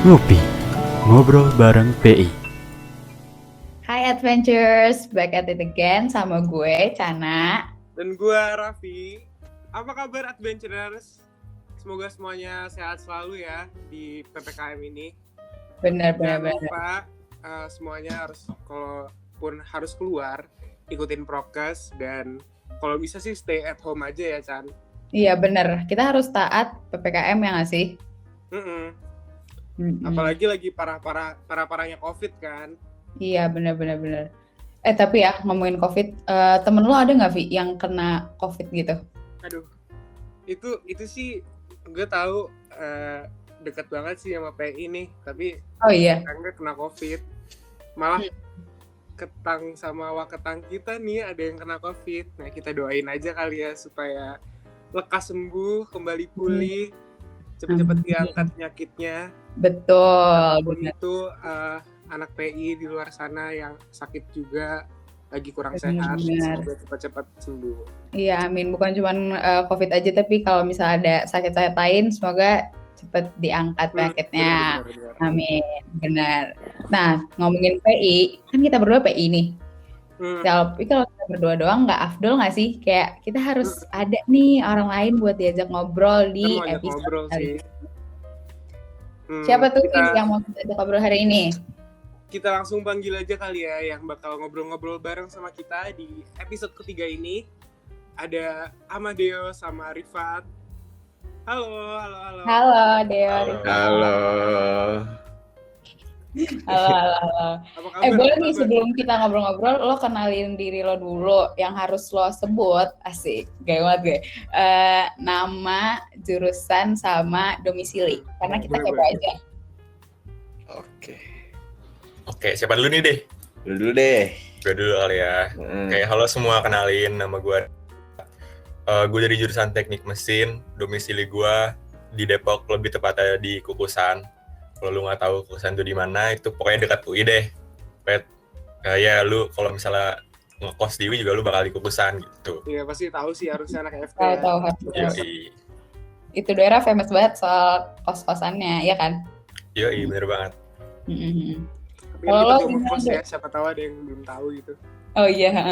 Ngopi, ngobrol bareng PI. Hai Adventures, back at it again sama gue, Cana. Dan gue Raffi. Apa kabar Adventurers? Semoga semuanya sehat selalu ya di PPKM ini. Benar. Jangan lupa semuanya kalaupun harus keluar, ikutin prokes dan kalau bisa sih stay at home aja ya Chan. Iya benar, kita harus taat PPKM ya nggak sih? Apalagi lagi parah-parahnya COVID kan. Iya benar. Tapi ya ngomongin COVID, temen lo ada nggak Vi yang kena COVID gitu? Aduh, itu sih gue tahu deket banget sih sama PI nih, tapi Oh iya. enggak kena COVID. Malah ketang sama waketang kita nih ada yang kena COVID. Nah kita doain aja kali ya supaya lekas sembuh, kembali pulih, cepet-cepet diangkat penyakitnya. Betul. Apapun itu anak PI di luar sana yang sakit juga lagi kurang sehat, semoga cepat-cepat sembuh. Iya amin, bukan cuma COVID aja tapi kalau misalnya ada sakit-sakit lain semoga cepat diangkat penyakitnya. Benar. Amin, benar. Nah ngomongin PI, kan kita berdua PI nih. Tapi kalau kita berdua doang nggak afdol nggak sih? Kayak kita harus ada nih orang lain buat diajak ngobrol di episode kali ini. Siapa tuh yang mau kita ajak ngobrol hari ini? Kita langsung panggil aja kali ya yang bakal ngobrol-ngobrol bareng sama kita di episode ketiga ini. Ada Amadeo sama Rifat. Halo. Halo Deo. Halo. Apa kabar? Boleh nih sebelum kita ngobrol-ngobrol, lo kenalin diri lo dulu. Yang harus lo sebut, asik, gaya banget gue. Nama, jurusan, sama domisili. Karena kita kepo aja. Oke, siapa dulu nih deh? Dulu deh. Gue dulu kali ya. Oke, halo semua, kenalin nama gue. Gue dari jurusan teknik mesin, domisili gue di Depok, lebih tepatnya di Kukusan. Kalau lu nggak tahu Kukusan itu di mana, itu pokoknya dekat UI deh. Ya lu kalau misalnya ngekos di UI juga lu bakal di Kukusan gitu. Iya pasti tahu sih harusnya anak FT. Tahu. Itu daerah famous banget soal kos-kosannya, ya kan? Iya, bener banget. Tapi kan kita cuma kos ya, siapa tahu ada yang belum tahu gitu. Oh iya.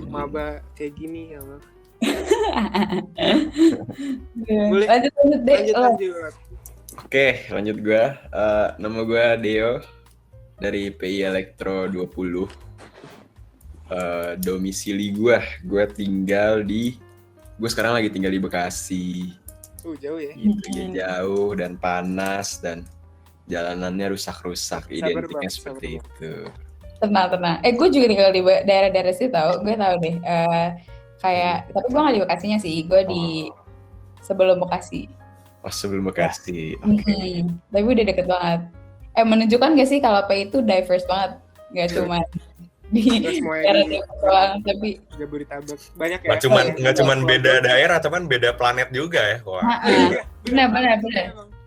Maba kayak gini ya Allah. Boleh. Lanjut deh. Lanjut. Oke, lanjut gue. Nama gue Deo dari PI Elektro 20. Domisili gue sekarang lagi tinggal di Bekasi. Jauh ya? Gitu, jauh dan panas dan jalanannya rusak-rusak, identiknya seperti itu. Tenang. Gue juga tinggal di daerah-daerah situ tau. Gue tahu deh. Tapi gue nggak di Bekasinya sih. Gue di sebelum Bekasi. Oh, sebelum Bekasi. Tapi udah deket banget. Menunjukkan gak sih kalau PI itu diverse banget. Gak cuma di daerah doang, tapi Jabodetabek banyak ya. Nggak cuma beda daerah, cuman beda planet juga ya. Wah. Benar.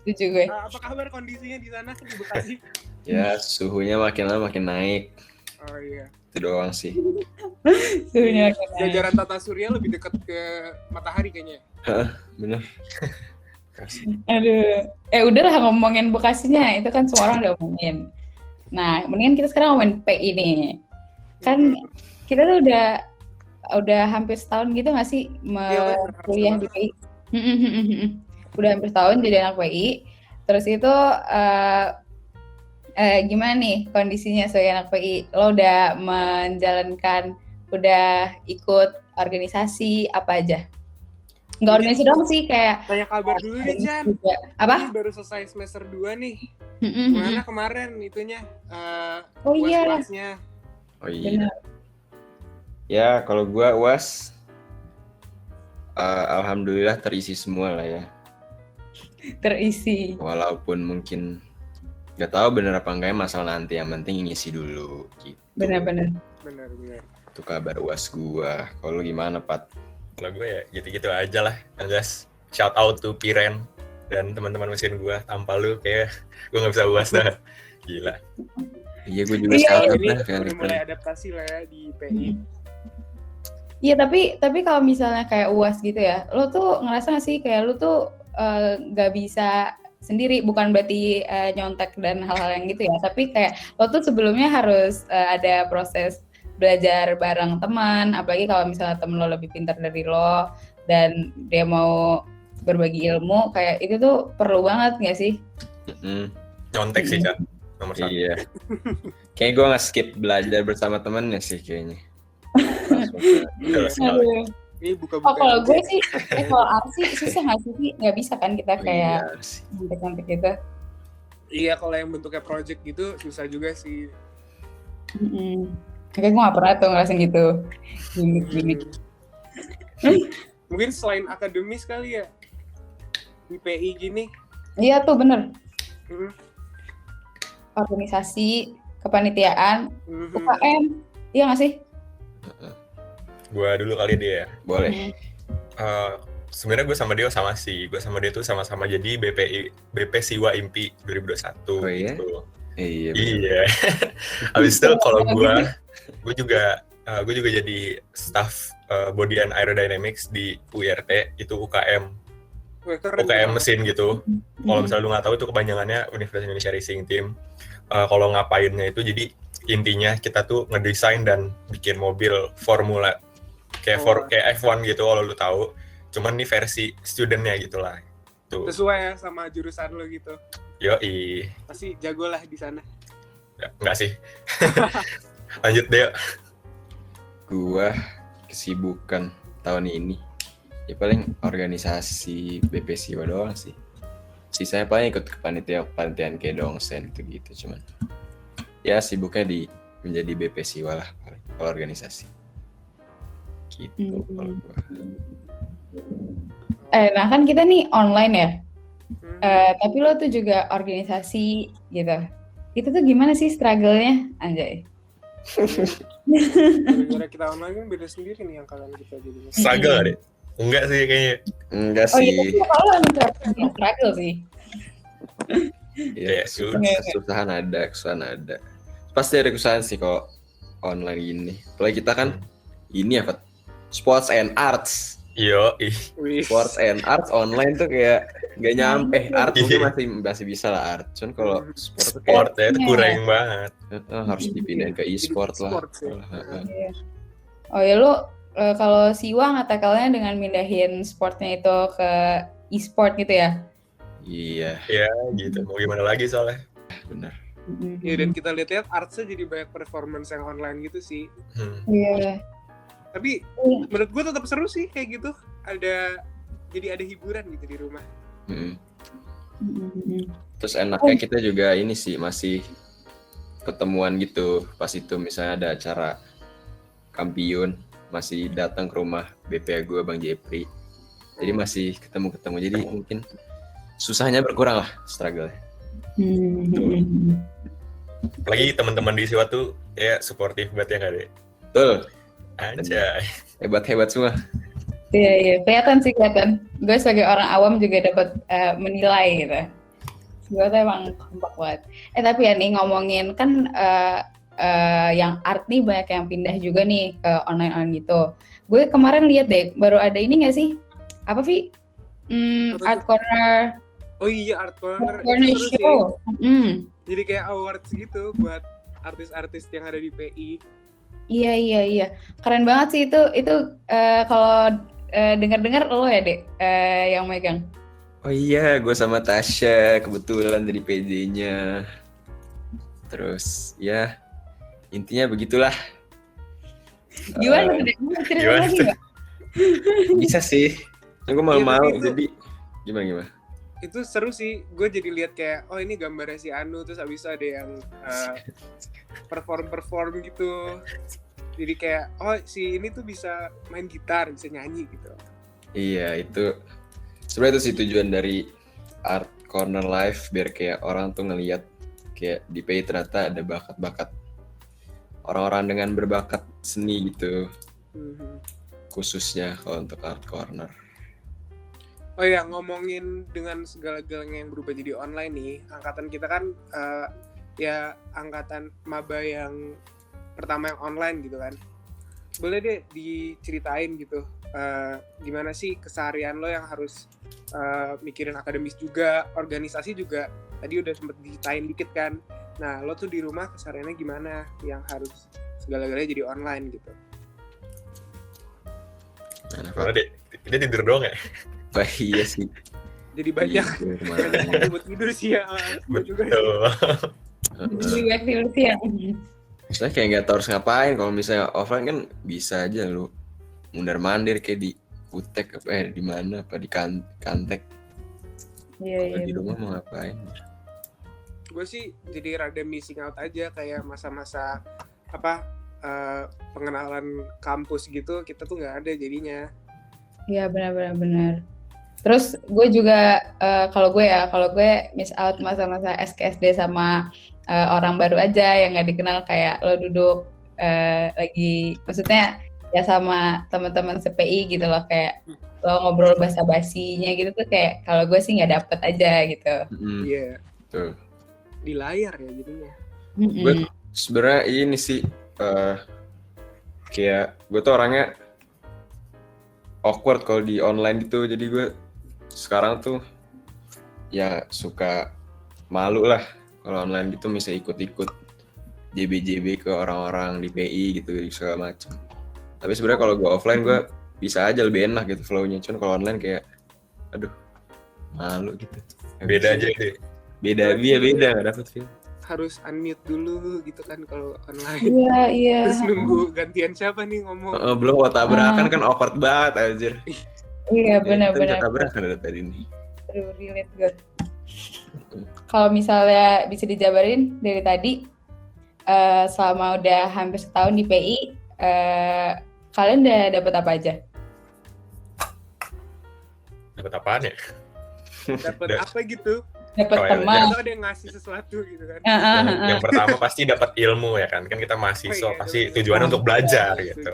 Setuju gue. Apa kabar kondisinya di sana di Bekasi? Ya, suhunya makin lama makin naik. Oh iya. Itu doang sih. Suhunya makin naik. Jajaran tata surya lebih dekat ke matahari kayaknya. Bener. Aduh. Udahlah ngomongin Bekasinya, itu kan semua orang udah ngomongin. Nah, mendingan kita sekarang ngomongin PI nih. Kan kita tuh udah hampir setahun gitu nggak sih kuliah di PI? Udah hampir setahun jadi anak PI. Terus itu gimana nih kondisinya sebagai anak PI? Lo udah ikut organisasi apa aja? Nggak organisasi doang sih, kayak tanya kabar dulu deh Jan. Apa? Ini baru selesai semester 2 nih. Mana kemarin itunya UAS-UAS-nya. Oh iya. Benar. Ya kalau gue UAS alhamdulillah terisi semua lah ya. Terisi. Walaupun mungkin nggak tahu bener apa enggaknya masalah nanti, yang penting ngisi dulu gitu. Benar. Itu kabar UAS gue. Kalau gimana Pat? Kalau gue ya gitu-gitu aja lah. Just shout out to Piren dan teman-teman mesin gue. Tanpa lu kayak gue nggak bisa UAS dah. Gila. Iya gue juga sekarang udah mulai adaptasi lah ya di PI. Iya tapi kalau misalnya kayak UAS gitu ya, lo tuh ngerasa nggak sih kayak lo tuh nggak bisa sendiri, bukan berarti nyontek dan hal-hal yang gitu ya, tapi kayak lo tuh sebelumnya harus ada proses belajar bareng teman, apalagi kalau misalnya temen lo lebih pintar dari lo dan dia mau berbagi ilmu, kayak itu tuh perlu banget nggak sih? Nyontek sih Chan, nomor 1. Iya. Kayaknya gue nggak skip belajar bersama temennya sih kayaknya. Jelas sekali. Aduh. Ini buka-buka. Kalau gue sih, kalau Arsi susah nggak sih? Nggak bisa kan kita kayak Iya sih. nyontek-nyontek gitu. Iya, kalau yang bentuknya project gitu susah juga sih. Kayak gue nggak pernah tuh ngerasain gitu. Gimik-gimik. Mungkin selain akademis kali ya, di PI gini. Iya tuh bener. Hmm. Organisasi, kepanitiaan, Mhm. UKM, iya nggak sih? Gue dulu kali dia ya. Boleh. Sebenarnya gue sama dia sama sih. Gue sama dia tuh sama-sama jadi BP Siwa Impi 2021. Oh iya? Gitu. Iya. Iya. Habis itu kalau gue juga jadi staff Body and Aerodynamics di UIRT, itu UKM. Wah, keren. UKM mesin gitu. Kalau misalnya lu nggak tahu itu kepanjangannya Universitas Indonesia Racing Team. Kalau ngapainnya itu jadi intinya kita tuh ngedesain dan bikin mobil formula kayak F1 gitu kalau lu tahu. Cuman ini versi studentnya gitu lah. Tuh. Sesuai ya sama jurusan lo gitu. Yoi. Pasti jago lah di sana. Ya, enggak sih. Lanjut deh. Gua kesibukan tahun ini ya paling organisasi BP Siwa doang sih. Sisanya paling ikut kepanitiaan kayak dongsen gitu cuman. Ya sibuknya menjadi BP Siwa lah paling kalau organisasi. Gitu kalau gua. Nah kan kita nih online ya, tapi lo tuh juga organisasi gitu. Itu tuh gimana sih struggle-nya, Anjay? Gara-gara kita online kan beda sendiri nih yang kalian kita jadinya. Struggle deh. Enggak sih kayaknya. Enggak Oh sih. iya, tapi kalau lo struggle sih. Ya, kesusahan ada. Pasti ada kesusahan sih kalau online gini. Apalagi kita kan ini apa? Sports and Arts. Yoi. Sports and Arts online tuh kayak gak nyampe. Art mungkin masih bisa lah art. Cuman kalau sport tuh kayak Sportnya itu kurang banget. harus dipindahin ke e-sport lah. Iya. Oh ya lo kalau Siwa ngatakalnya dengan mindahin sportnya itu ke e-sport gitu ya? Iya, Ya gitu. Mau gimana lagi soalnya. benar. Ya dan kita lihat artsnya jadi banyak performance yang online gitu sih. Iya. Tapi menurut gue tetap seru sih kayak gitu. Jadi ada hiburan gitu di rumah. Terus enaknya kita juga ini sih masih ketemuan gitu. Pas itu misalnya ada acara kampiun masih datang ke rumah BPA gue Bang Jepri. Jadi masih ketemu. Jadi mungkin susahnya berkurang lah struggle-nya. Apalagi teman-teman di Siwa tuh kayak suportif banget ya nggak deh? Betul. Anjay. Hebat semua. Iya, kelihatan. Gue sebagai orang awam juga dapat menilai gitu. Gue tuh emang kompak banget. Tapi ya nih ngomongin kan yang art nih banyak yang pindah juga nih ke online gitu. Gue kemarin lihat deh, baru ada ini nggak sih? Apa sih? Art Corner. Oh iya, Art Corner. Corner Show. Jadi kayak awards gitu buat artis-artis yang ada di PI. Iya. Keren banget sih itu kalau dengar-dengar lo ya, Dek, yang megang. Oh iya, gue sama Tasya kebetulan dari PJ-nya. Terus ya intinya begitulah. Gimana Dek? Cerita lagi nggak? Bisa sih. Gue malu-malu itu- jadi gimana? Itu seru sih, gue jadi lihat kayak oh ini gambarnya si Anu, terus abis itu ada yang perform gitu. Jadi kayak oh si ini tuh bisa main gitar, bisa nyanyi gitu. Iya, itu sebenarnya itu sih tujuan dari Art Corner Live biar kayak orang tuh ngelihat kayak di PI ternyata ada bakat-bakat orang-orang dengan berbakat seni gitu. Khususnya kalau untuk Art Corner. Oh ya, ngomongin dengan segala-galanya yang berubah jadi online nih, angkatan kita kan ya angkatan maba yang pertama yang online gitu kan. boleh deh diceritain gitu, gimana sih keseharian lo yang harus mikirin akademis juga, organisasi juga. Tadi udah sempet diceritain dikit kan. Nah, lo tuh di rumah kesehariannya gimana yang harus segala-galanya jadi online gitu? Mana Karena Pak? dia tidur doang ya. Wah, iya sih. Jadi banyak Iya, banyak waktu buat tidur sih ya. Gue juga sih. Betul. Jadi aktivitas ya. Saya kayak nggak tahu harus ngapain. Kalau misalnya offline kan bisa aja lu mundar-mandir kayak di Kutek di mana apa di Kantek. Iya, Kalau iya. di rumah mau ngapain? Gue sih jadi rada missing out aja kayak masa-masa apa pengenalan kampus gitu, kita tuh nggak ada jadinya. Iya, benar. Terus gue juga kalau gue miss out masa-masa SKSD sama orang baru aja yang nggak dikenal, kayak lo duduk lagi, maksudnya ya sama teman-teman CPI gitu loh, kayak lo ngobrol basa-basinya gitu tuh, kayak kalau gue sih nggak dapet aja gitu. Iya, Tuh. di layar ya jadinya. Gue sebenarnya ini sih kayak gue tuh orangnya awkward kalau di online gitu, jadi gue sekarang tuh ya suka malu lah kalau online gitu, misalnya ikut-ikut JB ke orang-orang di PI gitu segala macam. Tapi sebenarnya kalau gue offline gue bisa aja lebih enak gitu flow-nya, cuman kalau online kayak aduh malu gitu. Beda aja deh. Beda nggak dapet feel. Harus unmute dulu gitu kan kalau online. Iya. Terus nunggu gantian siapa nih ngomong. Belum mau tabrakan kan awkward banget anjir. Iya, Kita bisa benar-benar. tabrakan dari tadi nih. True, relate gue. Kalau misalnya bisa dijabarin dari tadi, selama udah hampir setahun di PI, kalian udah dapet apa aja? Dapat apaan ya? Dapat apa gitu. Dapet Oh, ya, teman. Atau ada yang ngasih sesuatu gitu kan. Yang pertama pasti dapat ilmu ya kan kita mahasiswa, Oh iya, pasti betul. tujuannya untuk belajar Setuju. gitu.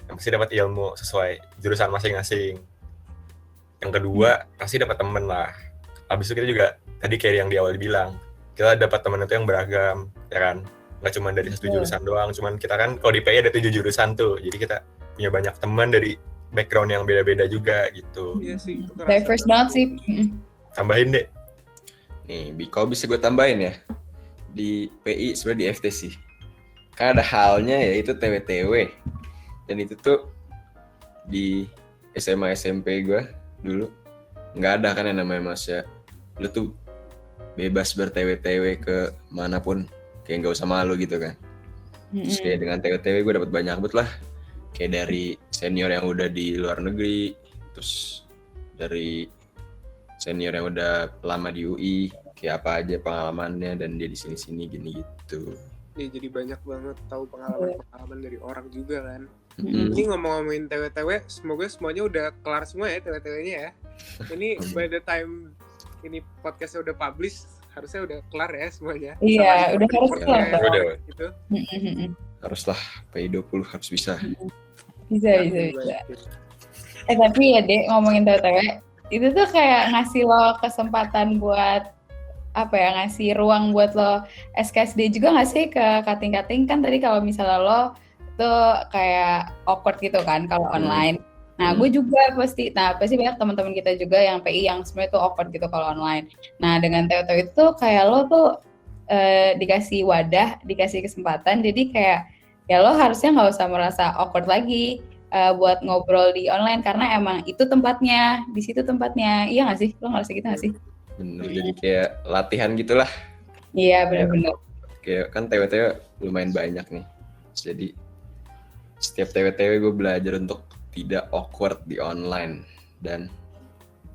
Yang pasti dapat ilmu sesuai jurusan masing-masing. Yang kedua pasti dapat temen lah. Habis itu kita juga tadi kayak yang di awal dibilang, kita dapat temen itu yang beragam ya kan, nggak cuma dari satu jurusan doang. Cuman kita kan kalau di PI ada 7 jurusan tuh, jadi kita punya banyak teman dari background yang beda-beda juga gitu. Iya sih, itu kerasa Diverse banget sih. Tambahin deh. Nih, kalau bisa gue tambahin ya, di PI sebenarnya di FT sih. Kan ada halnya yaitu TWTW. Dan itu tuh di SMA SMP gue dulu nggak ada kan yang namanya Masya. Lu tuh bebas ber-TWTW ke manapun, kayak nggak usah malu gitu kan. Terus kayak dengan TWTW gue dapat banyak banget lah. Kayak dari senior yang udah di luar negeri, terus dari senior yang udah lama di UI, kayak apa aja pengalamannya dan dia di sini-sini gini gitu. Ya, jadi banyak banget tahu pengalaman dari orang juga kan. Mm. Ini ngomongin TW-TW, semoga semuanya udah kelar semua ya TW-TW-nya ya. Ini by the time ini podcastnya udah publish, harusnya udah kelar ya semuanya. Iya, udah harus reportnya kelar. Udah. gitu. Haruslah PI 20 harus bisa. Bisa. Tapi ya Dek, ngomongin TWTW, itu tuh kayak ngasih lo kesempatan buat apa ya, ngasih ruang buat lo SKSD juga nggak sih ke kating-kating? Kan tadi kalau misalnya lo tuh kayak awkward gitu kan kalau online. Nah, gue juga pasti banyak teman-teman kita juga yang PI yang sebenarnya tuh awkward gitu kalau online. Nah, dengan TWTW itu kayak lo tuh dikasih wadah, dikasih kesempatan, jadi kayak ya lo harusnya nggak usah merasa awkward lagi buat ngobrol di online, karena emang itu tempatnya, di situ tempatnya. Iya nggak sih? Lo ngerasa gitu nggak sih? Bener, jadi kayak latihan gitulah. Iya, benar-benar. Kayak kan TWTW lumayan banyak nih. Jadi setiap TWTW gue belajar untuk tidak awkward di online. Dan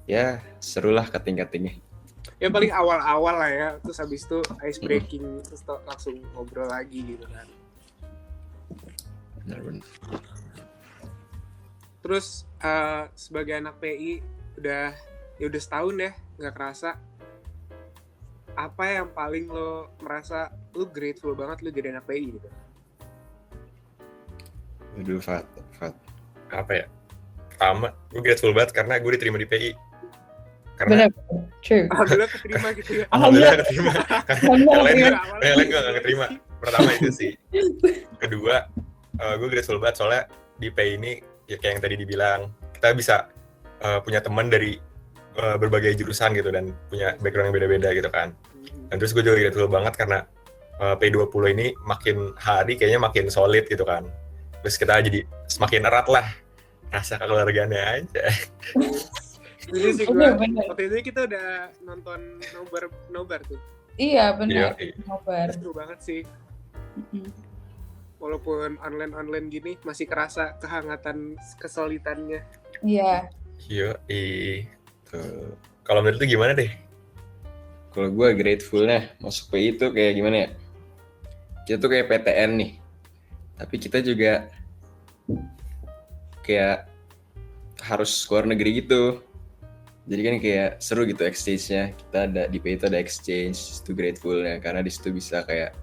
ya serulah kating-katingnya. Ya paling awal-awal lah ya, terus habis itu ice breaking, terus langsung ngobrol lagi gitu kan. Bener-bener. Terus sebagai anak PI udah setahun ya, nggak kerasa. Apa yang paling lo merasa lo grateful banget lo jadi anak PI gitu? Aduh, Fat. Apa ya? Pertama, gue grateful banget karena gue diterima di PI. Karena Benar, true. Alhamdulillah keterima gitu ya. alhamdulillah keterima. Karena yang lain Iya, yang lain gue gak keterima. Pertama itu sih. Kedua, gue grateful banget soalnya di PI ini ya kayak yang tadi dibilang, kita bisa punya teman dari berbagai jurusan gitu dan punya background yang beda-beda gitu kan. Dan terus gue juga grateful banget karena P20 ini makin hari kayaknya makin solid gitu kan. Terus kita jadi semakin erat lah rasa kekeluargaannya aja. Jadi sih gue, waktu itu kita udah nonton nobar tuh. Iya benar. Iya. Nobar. Seru banget sih. Walaupun online gini masih kerasa kehangatan kesolidannya. Iya. Tuh. Kalau menurut lu gimana deh? Kalau gue gratefulnya masuk PI itu kayak gimana ya? Kita tuh kayak PTN nih, tapi kita juga kayak harus keluar negeri gitu. Jadi kan kayak seru gitu exchange-nya. Kita ada di PI itu ada exchange, itu gratefulnya karena di situ bisa kayak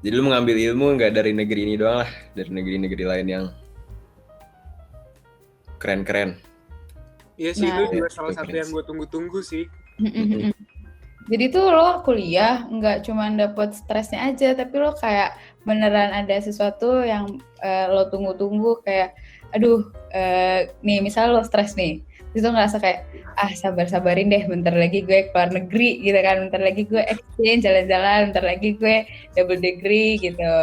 jadi lu mengambil ilmu nggak dari negeri ini doang lah, dari negeri-negeri lain yang keren-keren. Iya sih, Nah, itu juga salah satu yang gue tunggu-tunggu sih. Jadi tuh lo kuliah nggak cuma dapet stresnya aja, tapi lo kayak beneran ada sesuatu yang lo tunggu-tunggu kayak, aduh, nih misal lo stres nih, terus lo ngerasa kayak, sabar-sabarin deh, bentar lagi gue keluar negeri gitu kan, bentar lagi gue exchange jalan-jalan, bentar lagi gue double degree gitu.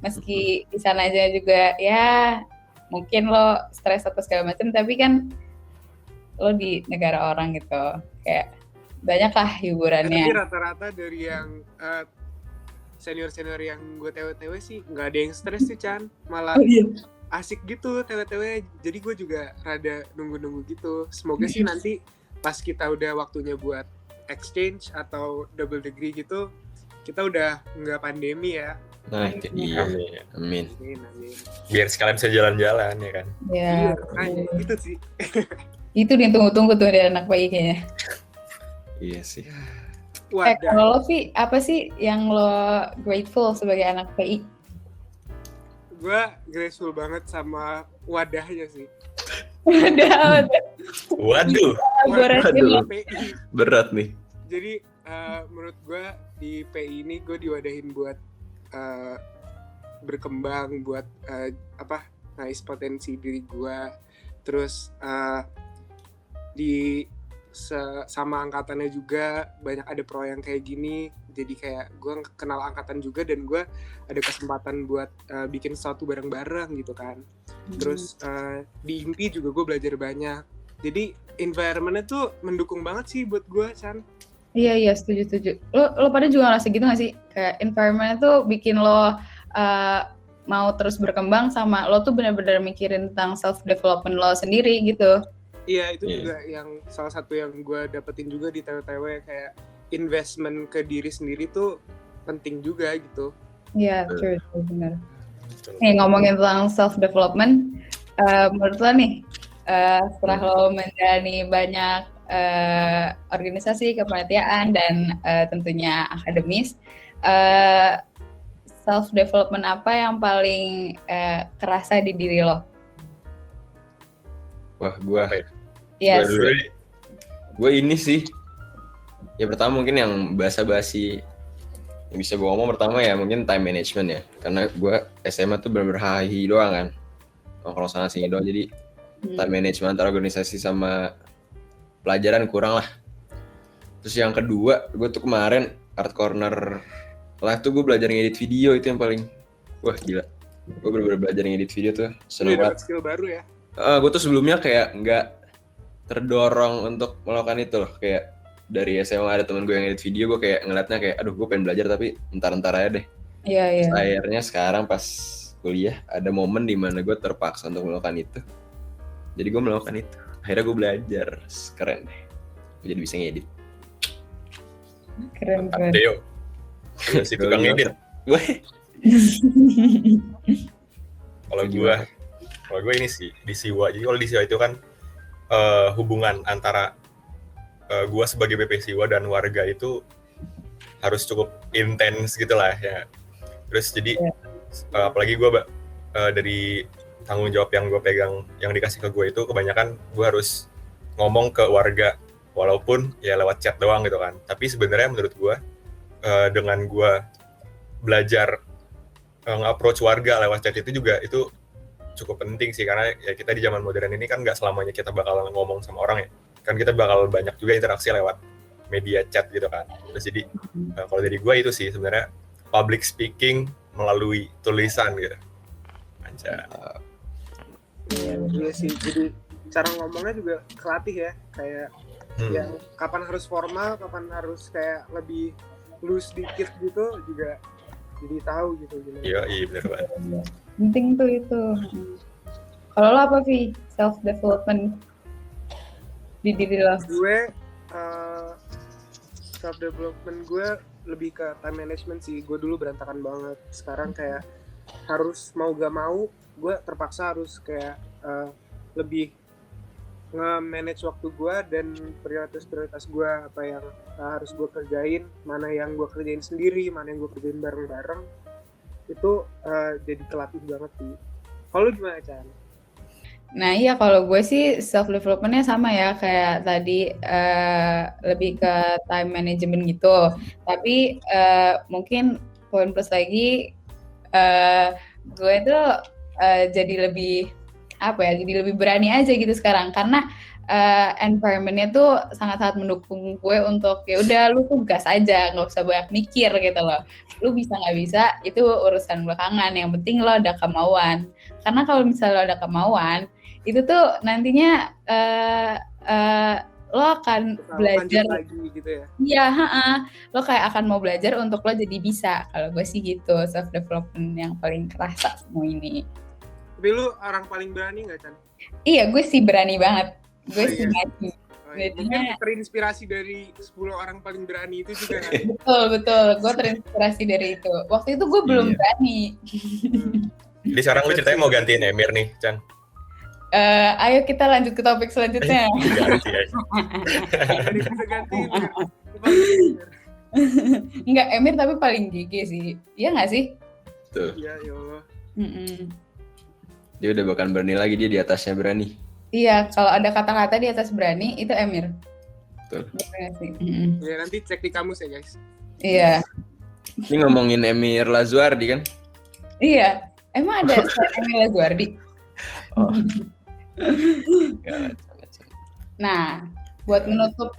Meski di sana aja juga ya mungkin lo stres atau segala macam, tapi kan lo di negara orang gitu, kayak banyak lah hiburannya. Tapi rata-rata dari yang senior-senior yang gue TW-TW sih nggak ada yang stres sih, Chan. Malah asik gitu TW-TW. Jadi gue juga rada nunggu-nunggu gitu. Semoga sih nanti pas kita udah waktunya buat exchange atau double degree gitu, kita udah nggak pandemi ya. Nah, iya. Amin. Biar sekalian bisa jalan-jalan ya kan. Ya, Iya, gitu sih. itu yang tunggu-tunggu tuh dari anak bayi kayaknya. Iya sih. Wadah. Kalau lo Vi, apa sih yang lo grateful sebagai anak PI? Gue grateful banget sama wadahnya sih. Waduh, Waduh. Waduh. PI. Berat nih. Jadi menurut gue di PI ini gue diwadahin buat berkembang, buat ngais potensi diri gue. Terus sama angkatannya juga banyak ada pro yang kayak gini, jadi kayak gue kenal angkatan juga dan gue ada kesempatan buat bikin sesuatu bareng-bareng gitu kan. Terus di IMPI juga gue belajar banyak, jadi environment-nya tuh mendukung banget sih buat gue, Chan. Iya setuju. Lo pada juga ngerasa gitu gak sih? Kayak environment tuh bikin lo mau terus berkembang, sama lo tuh benar-benar mikirin tentang self development lo sendiri gitu. Iya, itu juga yang salah satu yang gue dapetin juga di TW-TW, kayak investment ke diri sendiri tuh penting juga gitu. Iya, true, benar. Nih, ngomongin tentang self development, menurut lo nih, setelah lo menjalani banyak organisasi kepanitiaan dan tentunya akademis, self development apa yang paling kerasa di diri lo? Wah, gue Yes. Gue ini sih, ya pertama mungkin yang basa-basi yang bisa gue ngomong pertama ya mungkin time management ya, karena gue SMA tuh bener-bener hahi doang kan, nongkrong sana sini doang, jadi time management antara organisasi sama pelajaran kurang lah. Terus yang kedua, gue tuh kemarin art corner lah tuh gue belajar ngedit video, itu yang paling wah gila, gue bener-bener belajar ngedit video tuh seru banget. Skill baru ya. Gue tuh sebelumnya kayak nggak terdorong untuk melakukan itu loh, kayak dari SMA ada temen gue yang edit video, gue kayak ngeliatnya kayak aduh gue pengen belajar tapi entar aja deh. Iya. Akhirnya sekarang pas kuliah ada momen dimana gue terpaksa untuk melakukan itu, jadi gue melakukan itu, akhirnya gue belajar. Keren deh, gue jadi bisa ngedit. Keren. Deo si tukang ngedit. Kalau gue ini sih di Siwa. Jadi kalau di Siwa itu kan hubungan antara gue sebagai BP Siwa dan warga itu harus cukup intens gitu lah ya. Terus jadi apalagi gue dari tanggung jawab yang gue pegang, yang dikasih ke gue itu kebanyakan gue harus ngomong ke warga walaupun ya lewat chat doang gitu kan. Tapi sebenarnya menurut gue dengan gue belajar nge-approach warga lewat chat itu juga itu cukup penting sih, karena ya kita di zaman modern ini kan nggak selamanya kita bakal ngomong sama orang ya, kan kita bakal banyak juga interaksi lewat media chat gitu kan. Terus jadi kalau dari gue itu sih sebenarnya public speaking melalui tulisan gitu. Anjay. Iya sih, jadi cara ngomongnya juga kelatih ya, kayak yang kapan harus formal, kapan harus kayak lebih loose dikit gitu juga jadi tahu gitu gimana. Iya bener banget. Penting tuh itu. Kalau lo apa Vi? Self development di diri lo? Gue self development gue lebih ke time management sih. Gue dulu berantakan banget. Sekarang kayak harus mau gak mau gue terpaksa harus kayak lebih nge-manage waktu gue dan prioritas gue apa yang harus gue kerjain, mana yang gue kerjain sendiri, mana yang gue kerjain bareng-bareng. Itu jadi kelatih banget sih. Kalau gimana Chan? Nah iya, kalau gue sih self developmentnya sama ya kayak tadi, lebih ke time management gitu. Tapi mungkin poin plus lagi, gue tuh jadi lebih jadi lebih berani aja gitu sekarang, karena environment-nya tuh sangat-sangat mendukung gue untuk ya udah lu tuh gas aja, nggak usah banyak mikir gitu loh. Lu bisa nggak bisa itu urusan belakangan, yang penting lo ada kemauan. Karena kalau misalnya lo ada kemauan, itu tuh nantinya lo akan belajar lagi gitu ya. Iya, lo kayak akan mau belajar untuk lo jadi bisa. Kalau gue sih gitu, self development yang paling kerasa semua ini. Tapi lu orang paling berani nggak Chan? Iya, gue sih berani banget. Gue Oh, sih iya. berani. Mungkin terinspirasi dari 10 orang paling berani itu juga kan? Betul. Gue terinspirasi dari itu. Waktu itu gue belum berani. Jadi sekarang lu ceritanya mau gantiin Emir nih, Chan? Ayo kita lanjut ke topik selanjutnya. Ganti aja. Jadi bisa gantiin. Enggak, Emir tapi paling gigi sih. Iya nggak sih? Tuh, Iya, ya Allah. dia udah bukan berani lagi, dia di atasnya berani. Iya, kalau ada kata-kata di atas berani, itu Emir. Betul. Betul nggak sih? Ya nanti cek di kamus ya guys. Iya. Ini ngomongin Emir Lazuardi kan? Iya. Emang ada Emir Lazuardi? Oh. Nah, buat menutup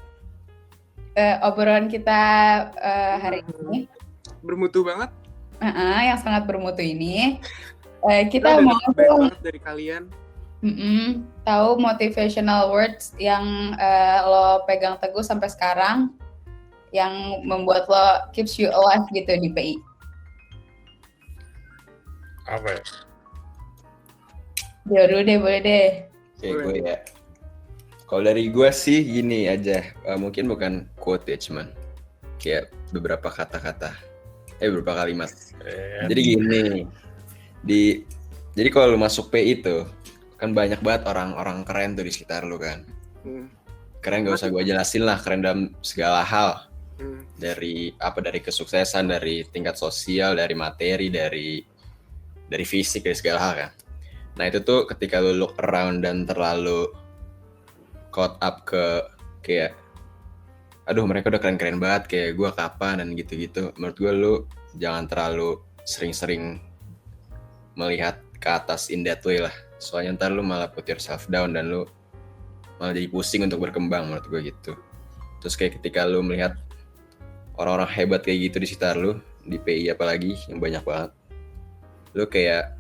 obrolan kita hari ini, Bermutu banget. yang sangat bermutu ini, Kita kita udah mau dapat banget dari kalian. tahu motivational words yang lo pegang teguh sampai sekarang, yang membuat lo keeps you alive gitu di PI. Apa ya? Dulu deh, boleh deh. Kayak gue ya. Kalau dari gue sih gini aja, mungkin bukan quote ya, cuman kayak beberapa kata-kata, beberapa kalimat. Jadi gini, jadi kalau lu masuk PI itu kan banyak banget orang-orang keren tuh di sekitar lu kan. Keren gak usah gue jelasin lah, keren dalam segala hal. Dari kesuksesan, dari tingkat sosial, dari materi, dari fisik, dari segala hal kan. Nah itu tuh ketika lu look around dan terlalu caught up ke kayak aduh mereka udah keren-keren banget, kayak gue kapan dan gitu-gitu. Menurut gue lu jangan terlalu sering-sering melihat ke atas in that way lah. Soalnya ntar lu malah put yourself down dan lu malah jadi pusing untuk berkembang, menurut gue gitu. Terus kayak ketika lu melihat orang-orang hebat kayak gitu di sekitar lu, di PI apalagi yang banyak banget, lu kayak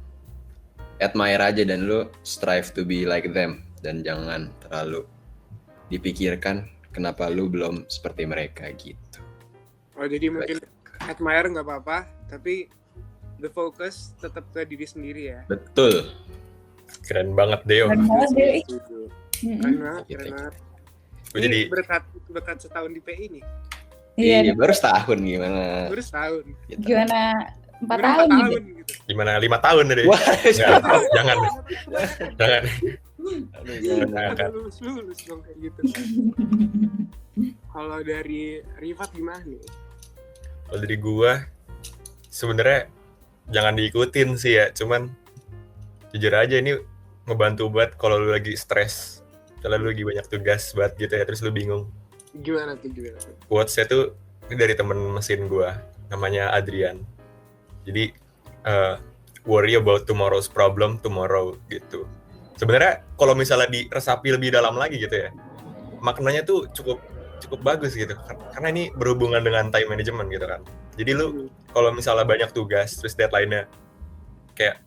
admire aja dan lu strive to be like them, dan jangan terlalu dipikirkan kenapa lu belum seperti mereka gitu. Oh jadi mungkin admire nggak apa-apa, tapi the focus tetap ke diri sendiri ya. Betul. Keren banget Deo. Keren banget deh. Keren banget, keren banget. Gue jadi berkat setahun di PI nih. Iya. Baru setahun gimana? Baru setahun. Gitu. Gimana 4 Baru tahun gitu? gitu. gimana 5 tahun deh. Wah, Jangan. Jangan lulus dong kayak gitu. Kalau dari Rifat gimana nih? Kalau dari gua sebenarnya jangan diikutin sih ya, cuman jujur aja ini ngebantu banget kalau lu lagi stres, kalau lu lagi banyak tugas banget gitu ya, terus lu bingung. Gimana tuh? Quotes-nya tuh ini dari temen mesin gua, namanya Adrian. Jadi worry about tomorrow's problem tomorrow gitu. Sebenarnya kalau misalnya diresapi lebih dalam lagi gitu ya, maknanya tuh cukup bagus gitu. Karena ini berhubungan dengan time management gitu kan. Jadi lu kalau misalnya banyak tugas terus deadline-nya kayak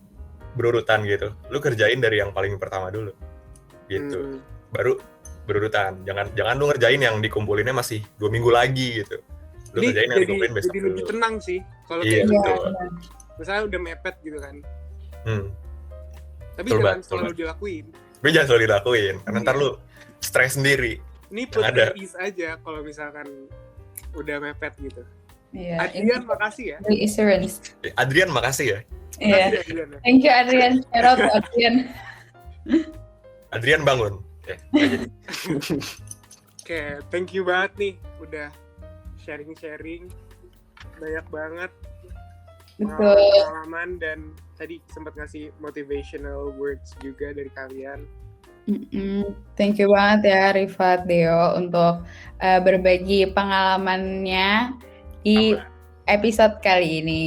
berurutan gitu, lu kerjain dari yang paling pertama dulu gitu. Baru berurutan. Jangan lu ngerjain yang dikumpulinnya masih 2 minggu lagi gitu. Lu kerjain yang dikumpulin besok jadi dulu. lebih tenang sih kalau Iya, kayak betul. misalnya udah mepet gitu kan. Tapi Betul jangan banget, selalu dilakuin. Tapi jangan selalu dilakuin, karena ntar lu stres sendiri. Ini put ada. at ease aja kalau misalkan udah mepet gitu. Iya. Adrian, makasih ya. Reassurance. Adrian makasih ya. Iya. Makasih, Adrian. Thank you Adrian. Shout out to Adrian. Adrian bangun. Nggak jadi. Oke, thank you banget nih udah sharing-sharing. Banyak banget Betul. pengalaman dan tadi sempat ngasih motivational words juga dari kalian. Thank you banget ya Rifat Deo untuk berbagi pengalamannya di episode kali ini.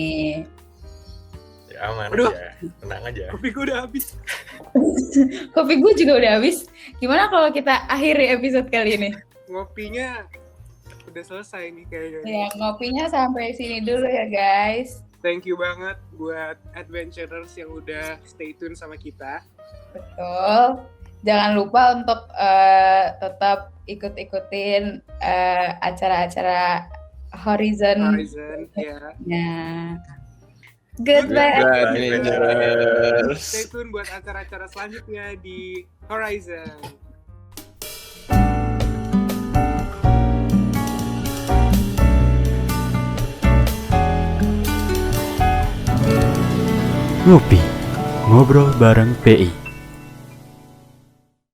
Ya aman Aduh. aja, tenang aja. Kopi gue udah habis. Kopi gue juga udah habis. Gimana kalau kita akhiri episode kali ini? Ngopinya udah selesai nih kayaknya. Ya, ngopinya sampai sini dulu ya guys. Thank you banget buat adventurers yang udah stay tune sama kita. Betul. Jangan lupa untuk tetap ikut-ikutin acara-acara Horizon. Ya. Nah, goodbye. Adventurers. Stay tune buat acara-acara selanjutnya di Horizon. Ngopi, ngobrol bareng PI.